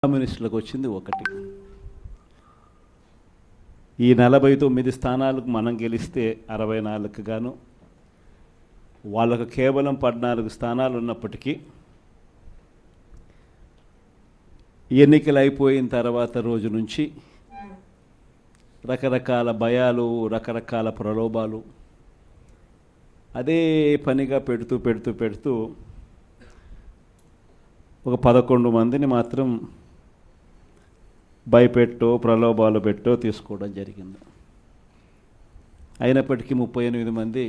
కమ్యూనిస్టులకు వచ్చింది ఒకటి. ఈ 49 స్థానాలకు మనం గెలిస్తే 64కు గాను వాళ్ళకు కేవలం 14 స్థానాలు ఉన్నప్పటికీ ఎన్నికలు అయిపోయిన తర్వాత రోజు నుంచి రకరకాల భయాలు, రకరకాల ప్రలోభాలు అదే పనిగా పెడుతూ ఒక 11 మందిని మాత్రం భయపెట్టో ప్రలోభాలు పెట్టో తీసుకోవడం జరిగింది. అయినప్పటికీ 38 మంది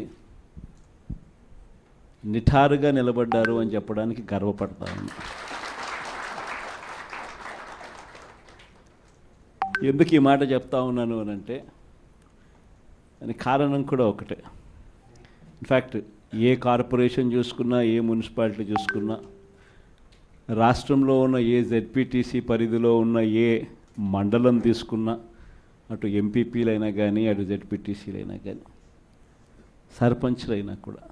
నిఠారుగా నిలబడ్డారు అని చెప్పడానికి గర్వపడతాను. ఎందుకు ఈ మాట చెప్తా ఉన్నాను అని అంటే దానికి కారణం కూడా ఒకటే. ఇన్ఫ్యాక్ట్ ఏ కార్పొరేషన్ చూసుకున్నా, ఏ మున్సిపాలిటీ చూసుకున్నా, రాష్ట్రంలో ఉన్న ఏ జెడ్పీటీసీ పరిధిలో ఉన్న ఏ మండలం తీసుకున్నా, అటు ఎంపీపీలైనా కానీ, అటు జెడ్పీటీసీలైనా కానీ, సర్పంచ్లైనా కూడా,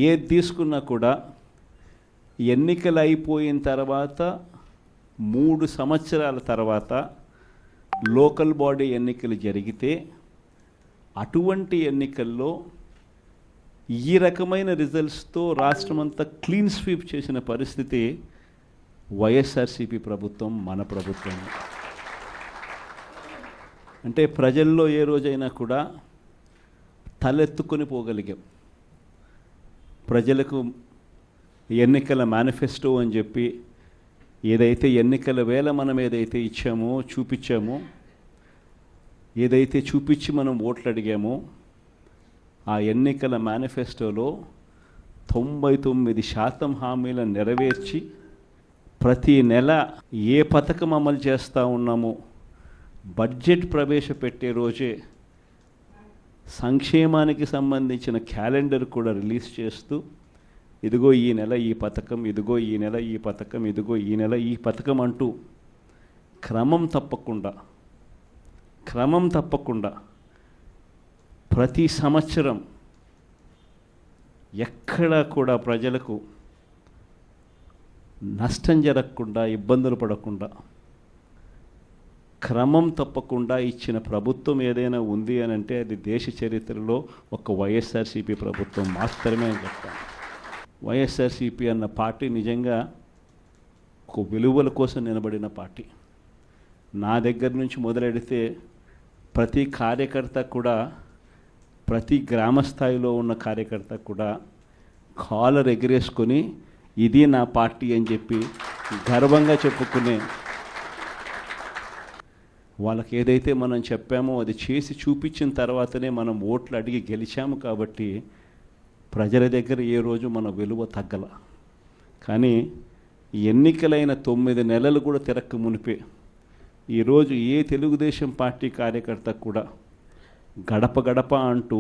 ఏది తీసుకున్నా కూడా ఎన్నికలు అయిపోయిన తర్వాత 3 సంవత్సరాల తర్వాత లోకల్ బాడీ ఎన్నికలు జరిగితే అటువంటి ఎన్నికల్లో ఈ రకమైన రిజల్ట్స్తో రాష్ట్రమంతా క్లీన్ స్వీప్ చేసిన పరిస్థితి వైఎస్ఆర్సీపీ ప్రభుత్వం, మన ప్రభుత్వం. అంటే ప్రజల్లో ఏ రోజైనా కూడా తలెత్తుకొని పోగలిగాం. ప్రజలకు ఎన్నికల మేనిఫెస్టో అని చెప్పి ఏదైతే ఎన్నికల వేళ మనం ఏదైతే ఇచ్చామో, చూపించామో, ఏదైతే చూపించి మనం ఓట్లు అడిగామో, ఆ ఎన్నికల మేనిఫెస్టోలో 99% హామీలను నెరవేర్చి ప్రతి నెల ఏ పథకం అమలు చేస్తూ ఉన్నామో బడ్జెట్ ప్రవేశపెట్టే రోజే సంక్షేమానికి సంబంధించిన క్యాలెండర్ కూడా రిలీజ్ చేస్తూ, ఇదిగో ఈ నెల ఈ పథకం, ఇదిగో ఈ నెల ఈ పథకం, ఇదిగో ఈ నెల ఈ పథకం అంటూ క్రమం తప్పకుండా ప్రతి సంవత్సరం ఎక్కడా కూడా ప్రజలకు నష్టం జరగకుండా, ఇబ్బందులు పడకుండా, క్రమం తప్పకుండా ఇచ్చిన ప్రభుత్వం ఏదైనా ఉంది అని అంటే అది దేశ చరిత్రలో ఒక వైఎస్ఆర్సీపీ ప్రభుత్వం మాత్రమే అని చెప్తాను. వైఎస్ఆర్సీపీ అన్న పార్టీ నిజంగా ఒక విలువల కోసం నిలబడిన పార్టీ. నా దగ్గర నుంచి మొదలెడితే ప్రతి కార్యకర్త కూడా, ప్రతి గ్రామ స్థాయిలో ఉన్న కార్యకర్త కూడా కాలర్ ఎగిరేసుకొని ఇది నా పార్టీ అని చెప్పి గర్వంగా చెప్పుకునే, వాళ్ళకి ఏదైతే మనం చెప్పామో అది చేసి చూపించిన తర్వాతనే మనం ఓట్లు అడిగి గెలిచాము. కాబట్టి ప్రజల దగ్గర ఏ రోజు మన విలువ తగ్గల. కానీ ఎన్నికలైన 9 నెలలు కూడా తిరక్క మునిపే ఈరోజు ఏ తెలుగుదేశం పార్టీ కార్యకర్త కూడా గడప గడప అంటూ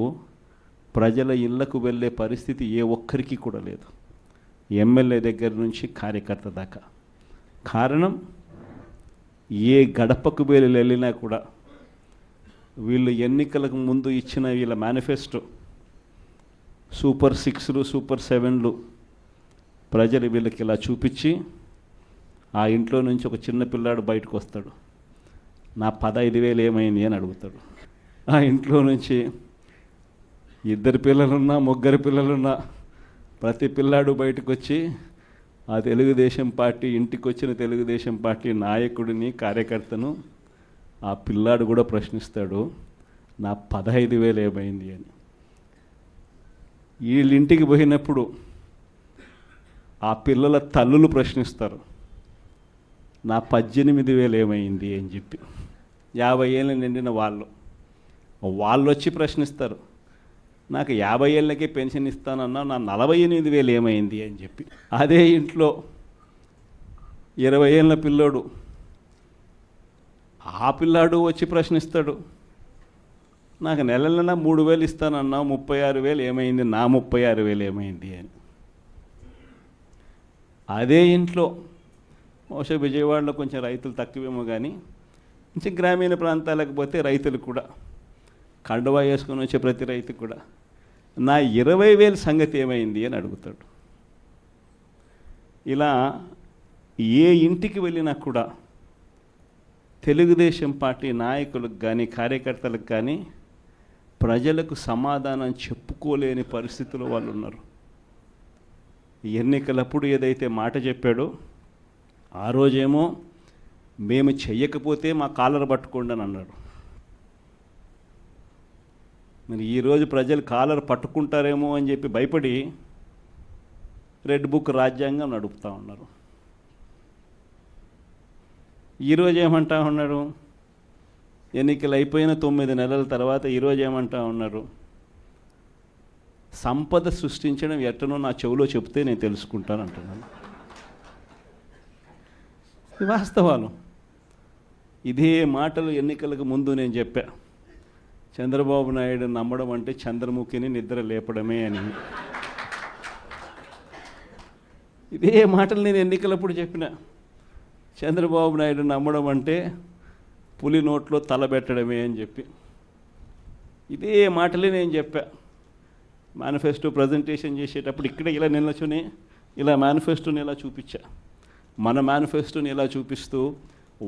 ప్రజల ఇళ్లకు వెళ్ళే పరిస్థితి ఏ ఒక్కరికి కూడా లేదు, ఎమ్మెల్యే దగ్గర నుంచి కార్యకర్త దాకా. కారణం, ఏ గడపకు వెళ్ళినా కూడా వీళ్ళు ఎన్నికలకు ముందు ఇచ్చిన వీళ్ళ మేనిఫెస్టో సూపర్ 6లు, సూపర్ 7లు ప్రజలు వీళ్ళకి ఇలా చూపించి, ఆ ఇంట్లో నుంచి ఒక చిన్న పిల్లాడు బయటకు వస్తాడు, నా 15,000 ఏమైంది అని అడుగుతాడు. ఆ ఇంట్లో నుంచి 2 పిల్లలున్నా, 3 పిల్లలున్నా ప్రతి పిల్లాడు బయటకు వచ్చి ఆ తెలుగుదేశం పార్టీ, ఇంటికి వచ్చిన తెలుగుదేశం పార్టీ నాయకుడిని, కార్యకర్తను ఆ పిల్లాడు కూడా ప్రశ్నిస్తాడు, నా 15,000 ఏమైంది అని. వీళ్ళింటికి పోయినప్పుడు ఆ పిల్లల తల్లులు ప్రశ్నిస్తారు, నా 18,000 ఏమైంది అని చెప్పి. 50 ఏళ్ళు నిండిన వాళ్ళు వచ్చి ప్రశ్నిస్తారు, నాకు 50 ఏళ్ళకే పెన్షన్ ఇస్తానన్నా, నా 48,000 ఏమైంది అని చెప్పి. అదే ఇంట్లో 20 ఏళ్ళ పిల్లోడు, ఆ పిల్లాడు వచ్చి ప్రశ్నిస్తాడు, నాకు నెల 3,000 ఇస్తానన్నా, 36,000 ఏమైంది, నా 36,000 ఏమైంది అని. అదే ఇంట్లో బహుశా విజయవాడలో కొంచెం రైతులు తక్కువేమో కానీ కొంచెం గ్రామీణ ప్రాంతాలకు పోతే రైతులు కూడా, కండువా వేసుకొని వచ్చే ప్రతి రైతు కూడా నా 20,000 సంగతి ఏమైంది అని అడుగుతాడు. ఇలా ఏ ఇంటికి వెళ్ళినా కూడా తెలుగుదేశం పార్టీ నాయకులకు కానీ కార్యకర్తలకు కానీ ప్రజలకు సమాధానం చెప్పుకోలేని పరిస్థితుల్లో వాళ్ళు ఉన్నారు. ఎన్నికలప్పుడు ఏదైతే మాట చెప్పాడో ఆ రోజేమో మేము చెయ్యకపోతే మా కాలర్ పట్టుకోండి అని అన్నాడు. మరి ఈరోజు ప్రజలు కాలర్ పట్టుకుంటారేమో అని చెప్పి భయపడి రెడ్ బుక్ రాజ్యాంగం నడుపుతూ ఉన్నారు. ఈరోజు ఏమంటా ఉన్నారు? ఎన్నికలు అయిపోయిన 9 నెలల తర్వాత ఈరోజు ఏమంటా ఉన్నారు? సంపద సృష్టించడం ఎట్టనో నా చెవిలో చెప్తే నేను తెలుసుకుంటాను అంటున్నాను. ఇది వాస్తవాలు. ఇదే మాటలు ఎన్నికలకు ముందు నేను చెప్పా. చంద్రబాబు నాయుడు నమ్మడం అంటే చంద్రముఖిని నిద్ర లేపడమే అని. ఇదే మాటలు నేను ఎన్నికలప్పుడు చెప్పిన. చంద్రబాబు నాయుడు నమ్మడం అంటే పులి నోట్లో తలబెట్టడమే అని చెప్పి ఇదే మాటలే నేను చెప్పా. మేనిఫెస్టో ప్రజెంటేషన్ చేసేటప్పుడు ఇక్కడ ఇలా నిల్చొని ఇలా మేనిఫెస్టోని ఇలా చూపించా. మన మేనిఫెస్టోని ఇలా చూపిస్తూ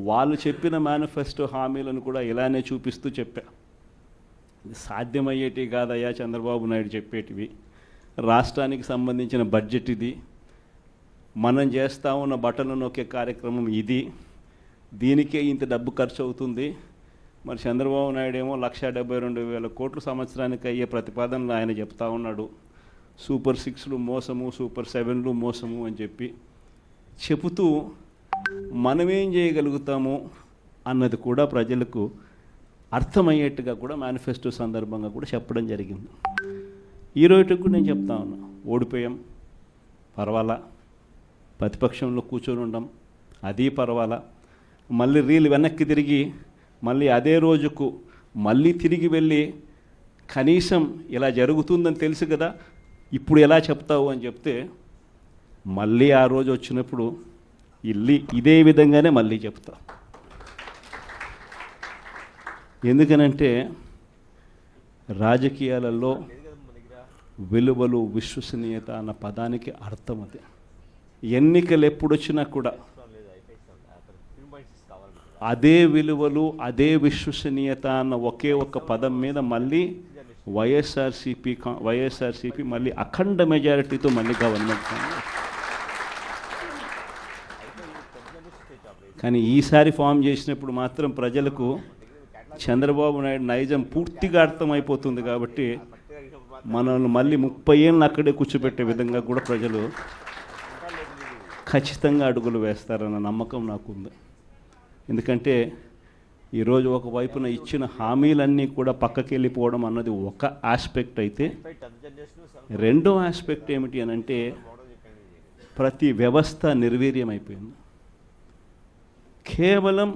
వాళ్ళు చెప్పిన మేనిఫెస్టో హామీలను కూడా ఇలానే చూపిస్తూ చెప్పా. ఇది సాధ్యమయ్యేటివి కాదయ్యా చంద్రబాబు నాయుడు చెప్పేటివి. రాష్ట్రానికి సంబంధించిన బడ్జెట్ ఇది, మనం చేస్తూ ఉన్న బటన్లు నొక్కే కార్యక్రమం ఇది, దీనికే ఇంత డబ్బు ఖర్చు అవుతుంది. మరి చంద్రబాబు నాయుడు ఏమో 1,72,000 కోట్లు సంవత్సరానికి అయ్యే ప్రతిపాదనలు ఆయన చెప్తా ఉన్నాడు. సూపర్ 6లు మోసము, సూపర్ 7లు మోసము అని చెప్పి చెబుతూ మనమేం చేయగలుగుతాము అన్నది కూడా ప్రజలకు అర్థమయ్యేట్టుగా కూడా మేనిఫెస్టో సందర్భంగా కూడా చెప్పడం జరిగింది. ఈ రోజుకి కూడా నేను చెప్తా ఉన్నా, ఓడిపోయాం పర్వాలా, ప్రతిపక్షంలో కూర్చొని ఉండం అది పర్వాలా, మళ్ళీ రీలు వెనక్కి తిరిగి మళ్ళీ అదే రోజుకు మళ్ళీ తిరిగి వెళ్ళి కనీసం ఇలా జరుగుతుందని తెలుసు కదా ఇప్పుడు ఎలా చెప్తావు అని చెప్తే మళ్ళీ ఆ రోజు వచ్చినప్పుడు ఇదే విధంగానే మళ్ళీ చెప్తా. ఎందుకనంటే రాజకీయాలలో విలువలు, విశ్వసనీయత అన్న పదానికి అర్థం అది. ఎన్నికలు ఎప్పుడొచ్చినా కూడా అదే విలువలు, అదే విశ్వసనీయత అన్న ఒకే ఒక్క పదం మీద మళ్ళీ వైఎస్ఆర్సీపీ మళ్ళీ అఖండ మెజారిటీతో మళ్ళీ గవర్నమెంట్. కానీ ఈసారి ఫామ్ చేసినప్పుడు మాత్రం ప్రజలకు చంద్రబాబు నాయుడు నైజం పూర్తిగా అర్థమైపోతుంది. కాబట్టి మనల్ని మళ్ళీ 30 ఏళ్ళు అక్కడే కూర్చోబెట్టే విధంగా కూడా ప్రజలు ఖచ్చితంగా అడుగులు వేస్తారన్న నమ్మకం నాకుంది. ఎందుకంటే ఈరోజు ఒకవైపున ఇచ్చిన హామీలన్నీ కూడా పక్కకి వెళ్ళిపోవడం అన్నది ఒక ఆస్పెక్ట్ అయితే, రెండో ఆస్పెక్ట్ ఏమిటి అని అంటే ప్రతి వ్యవస్థ నిర్వీర్యం అయిపోయింది. కేవలం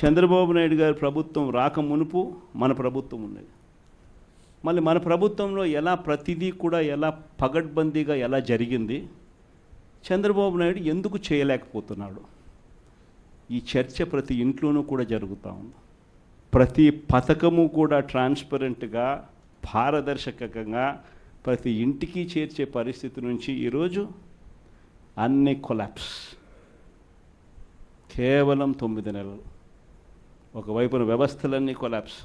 చంద్రబాబు నాయుడు గారి ప్రభుత్వం రాక మునుపు మన ప్రభుత్వం ఉన్నది. మళ్ళీ మన ప్రభుత్వంలో ఎలా ప్రతిదీ కూడా ఎలా పగడ్బందీగా ఎలా జరిగింది, చంద్రబాబు నాయుడు ఎందుకు చేయలేకపోతున్నాడు, ఈ చర్చ ప్రతి ఇంట్లోనూ కూడా జరుగుతూ ఉంది. ప్రతి పథకము కూడా ట్రాన్స్పరెంట్గా, పారదర్శకంగా ప్రతి ఇంటికి చేర్చే పరిస్థితి నుంచి ఈరోజు అన్ని కొలాప్స్. కేవలం 9 నెలలు. ఒకవైపున వ్యవస్థలన్నీ కొలాప్స్,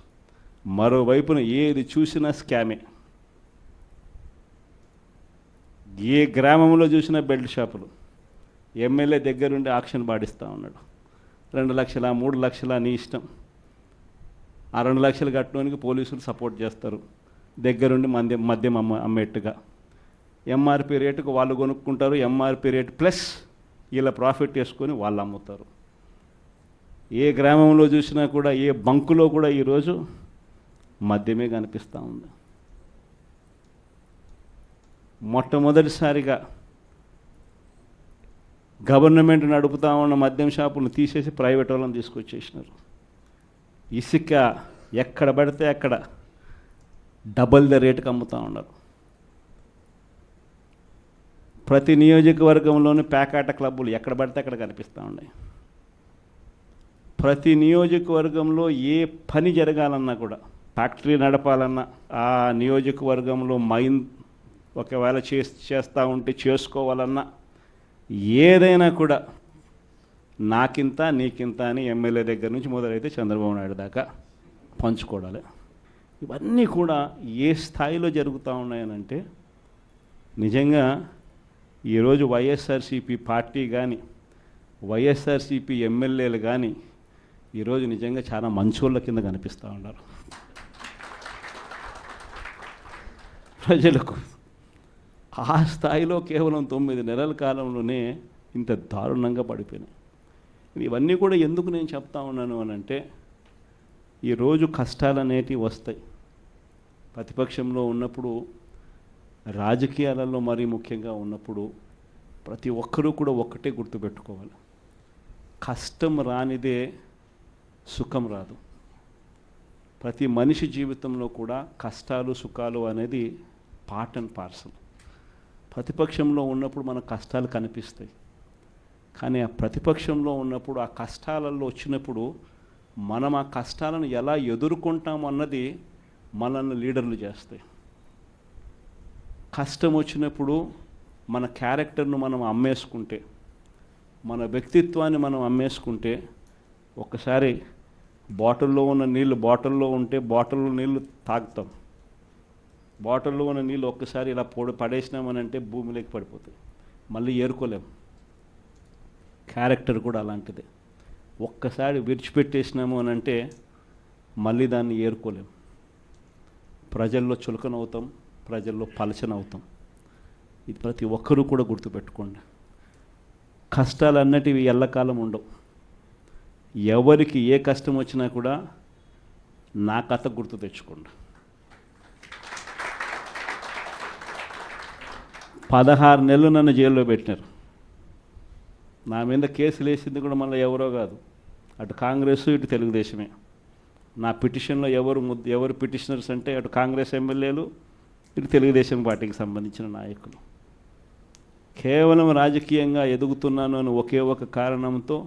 మరోవైపున ఏది చూసినా స్కామే. ఏ గ్రామంలో చూసినా బెల్ట్ షాపులు. ఎమ్మెల్యే దగ్గరుండి ఆక్షన్ పాడిస్తూ ఉన్నాడు. 2 లక్షల 3 లక్షల నీ ఇష్టం. ఆ 2 లక్షలు కట్టడానికి పోలీసులు సపోర్ట్ చేస్తారు, దగ్గరుండి మద్యం అమ్మేట్టుగా. ఎంఆర్పి రేటుకు వాళ్ళు కొనుక్కుంటారు, ఎంఆర్పి రేటు ప్లస్ వీళ్ళ ప్రాఫిట్ వేసుకొని వాళ్ళు అమ్ముతారు. ఏ గ్రామంలో చూసినా కూడా, ఏ బంకులో కూడా ఈరోజు మద్యమే కనిపిస్తూ ఉంది. మొట్టమొదటిసారిగా గవర్నమెంట్ నడుపుతా ఉన్న మద్యం షాపులను తీసేసి ప్రైవేట్ వాళ్ళని తీసుకొచ్చేసినారు. ఇసుక ఎక్కడ పడితే అక్కడ డబల్ ద రేటుకి అమ్ముతూ ఉన్నారు. ప్రతి నియోజకవర్గంలోని పేకాట క్లబ్బులు ఎక్కడ పడితే అక్కడ కనిపిస్తూ ఉన్నాయి. ప్రతి నియోజకవర్గంలో ఏ పని జరగాలన్నా కూడా, ఫ్యాక్టరీ నడపాలన్నా, ఆ నియోజకవర్గంలో మైన్ ఒకవేళ చేస్తూ ఉంటే చేసుకోవాలన్నా ఏదైనా కూడా నాకింత నీకింత అని ఎమ్మెల్యే దగ్గర నుంచి మొదలైతే చంద్రబాబు నాయుడు దాకా పంచుకోవడాలి. ఇవన్నీ కూడా ఏ స్థాయిలో జరుగుతూ ఉన్నాయనంటే నిజంగా ఈరోజు వైఎస్ఆర్సీపీ పార్టీ కానీ వైఎస్ఆర్సీపీ ఎమ్మెల్యేలు కానీ ఈరోజు నిజంగా చాలా మంచోళ్ళ కింద కనిపిస్తూ ఉన్నారు ప్రజలకు. ఆ స్థాయిలో కేవలం 9 నెలల కాలంలోనే ఇంత దారుణంగా పడిపోయినాయి. ఇవన్నీ కూడా ఎందుకు నేను చెప్తా ఉన్నాను అని అంటే ఈరోజు కష్టాలు అనేటివి వస్తాయి. ప్రతిపక్షంలో ఉన్నప్పుడు, రాజకీయాలలో మరీ ముఖ్యంగా ఉన్నప్పుడు ప్రతి ఒక్కరూ కూడా ఒక్కటే గుర్తుపెట్టుకోవాలి, కష్టం రానిదే సుఖం రాదు. ప్రతి మనిషి జీవితంలో కూడా కష్టాలు సుఖాలు అనేది పార్ట్ అండ్ పార్సల్. ప్రతిపక్షంలో ఉన్నప్పుడు మన కష్టాలు కనిపిస్తాయి, కానీ ఆ ప్రతిపక్షంలో ఉన్నప్పుడు ఆ కష్టాలలో వచ్చినప్పుడు మనం ఆ కష్టాలను ఎలా ఎదుర్కొంటాం అన్నది మనల్ని లీడర్లు చేస్తాయి. కష్టం వచ్చినప్పుడు మన క్యారెక్టర్ను మనం అమ్మేసుకుంటే, మన వ్యక్తిత్వాన్ని మనం అమ్మేసుకుంటే, ఒక్కసారి బాటిల్లో ఉన్న నీళ్ళు బాటిల్లో ఉంటే బాటిల్లో నీళ్ళు తాగుతాం, బాటిల్లో ఉన్న నీళ్ళు ఒక్కసారి ఇలా పడేసినామనంటే భూమిలోకి పడిపోతాయి, మళ్ళీ ఏరుకోలేం. క్యారెక్టర్ కూడా అలాంటిదే. ఒక్కసారి విడిచిపెట్టేసినాము అని అంటే మళ్ళీ దాన్ని ఏరుకోలేం. ప్రజల్లో చులకనవుతాం, ప్రజల్లో పలచనవుతాం. ఇది ప్రతి ఒక్కరూ కూడా గుర్తుపెట్టుకోండి. కష్టాలు అన్నటివి ఎల్లకాలం ఉండవు. ఎవరికి ఏ కష్టం వచ్చినా కూడా నా కథ గుర్తు తెచ్చుకోండి. 16 నెలలు నన్ను జైల్లో పెట్టినారు. నా మీద కేసులు వేసింది కూడా మళ్ళీ ఎవరో కాదు, అటు కాంగ్రెస్ ఇటు తెలుగుదేశమే. నా పిటిషన్లో ఎవరు పిటిషనర్స్ అంటే అటు కాంగ్రెస్ ఎమ్మెల్యేలు, ఇటు తెలుగుదేశం పార్టీకి సంబంధించిన నాయకులు. కేవలం రాజకీయంగా ఎదుగుతున్నాను అని ఒకే ఒక కారణంతో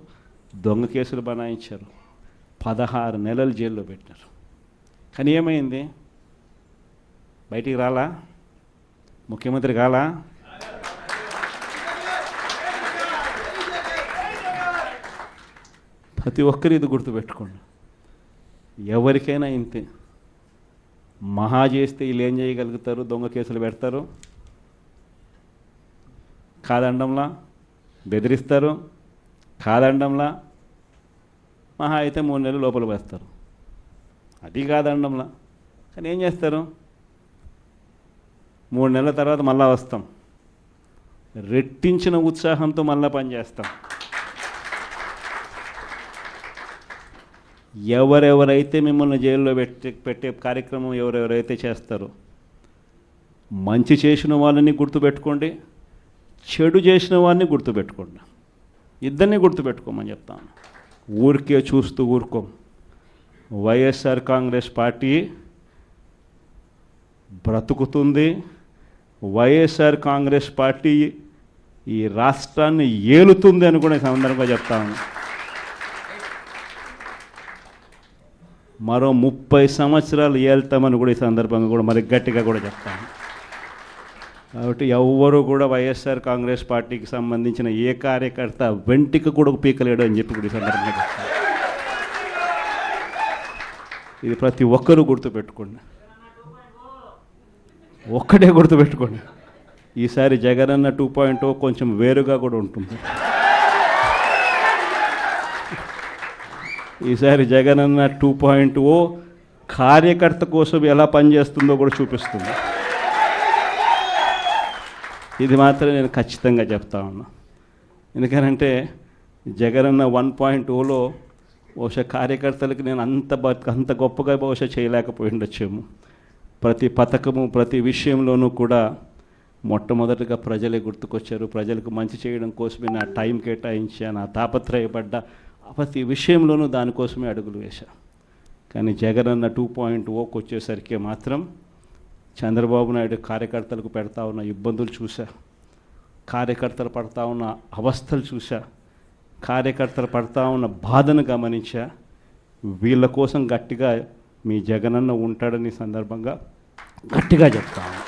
దొంగ కేసులు బనాయించారు. 16 నెలలు జైల్లో పెట్టినారు. కానీ ఏమైంది? బయటికి రాలా? ముఖ్యమంత్రి కాలా? ప్రతి ఒక్కరు ఇది గుర్తుపెట్టుకోండి. ఎవరికైనా ఇంతే. మహా చేస్తే వీళ్ళు ఏం చేయగలుగుతారు? దొంగ కేసులు పెడతారు, కాదండంలా బెదిరిస్తారు, కాదండంలా మహా అయితే 3 నెలలు లోపల వేస్తారు, అది కాదండంలా. కానీ ఏం చేస్తారు? 3 నెలల తర్వాత మళ్ళా వస్తాం, రెట్టించిన ఉత్సాహంతో మళ్ళా పనిచేస్తాం. ఎవరెవరైతే మిమ్మల్ని జైల్లో పెట్టే కార్యక్రమం ఎవరెవరైతే చేస్తారో, మంచి చేసిన వాళ్ళని గుర్తుపెట్టుకోండి, చెడు చేసిన వారిని గుర్తుపెట్టుకోండి. ఇద్దరిని గుర్తుపెట్టుకోమని చెప్తాను. ఊరికే చూస్తూ ఊరుకోం. వైఎస్ఆర్ కాంగ్రెస్ పార్టీ బ్రతుకుతుంది. వైఎస్ఆర్ కాంగ్రెస్ పార్టీ ఈ రాష్ట్రాన్ని ఏలుతుంది అని కూడా సందర్భంగా చెప్తాను. మరో 30 సంవత్సరాలు ఏళ్తామని కూడా ఈ సందర్భంగా కూడా మరి గట్టిగా కూడా చెప్తాను. కాబట్టి ఎవ్వరూ కూడా వైఎస్ఆర్ కాంగ్రెస్ పార్టీకి సంబంధించిన ఏ కార్యకర్త వెంటికి కూడా పీకలేడు అని చెప్పి కూడా ఈ సందర్భంగా చెప్తాను. ఇది ప్రతి ఒక్కరూ గుర్తుపెట్టుకోండి. ఒక్కటే గుర్తుపెట్టుకోండి, ఈసారి జగనన్న 2.0 కొంచెం వేరుగా కూడా ఉంటుంది. ఈసారి జగనన్న 2.0 కార్యకర్త కోసం ఎలా పనిచేస్తుందో కూడా చూపిస్తుంది. ఇది మాత్రం నేను ఖచ్చితంగా చెప్తా ఉన్నా. ఎందుకనంటే జగనన్న 1.0లో బహుశా కార్యకర్తలకు నేను అంత గొప్పగా బహుశా చేయలేకపోయి ఉండొచ్చేమో. ప్రతి పథకము ప్రతి విషయంలోనూ కూడా మొట్టమొదటిగా ప్రజలే గుర్తుకొచ్చారు. ప్రజలకు మంచి చేయడం కోసమే నా టైం కేటాయించా, నా తాపత్రయపడ్డా, ప్రతి విషయంలోనూ దానికోసమే అడుగులు వేశా. కానీ జగనన్న 2.0కి వచ్చేసరికి మాత్రం చంద్రబాబు నాయుడు కార్యకర్తలకు పెడతా ఉన్న ఇబ్బందులు చూసా, కార్యకర్తలు పడతా ఉన్న అవస్థలు చూసా, కార్యకర్తలు పడతా ఉన్న బాధను గమనించా. వీళ్ళ కోసం గట్టిగా మీ జగనన్న ఉంటాడని సందర్భంగా గట్టిగా చెప్తాను.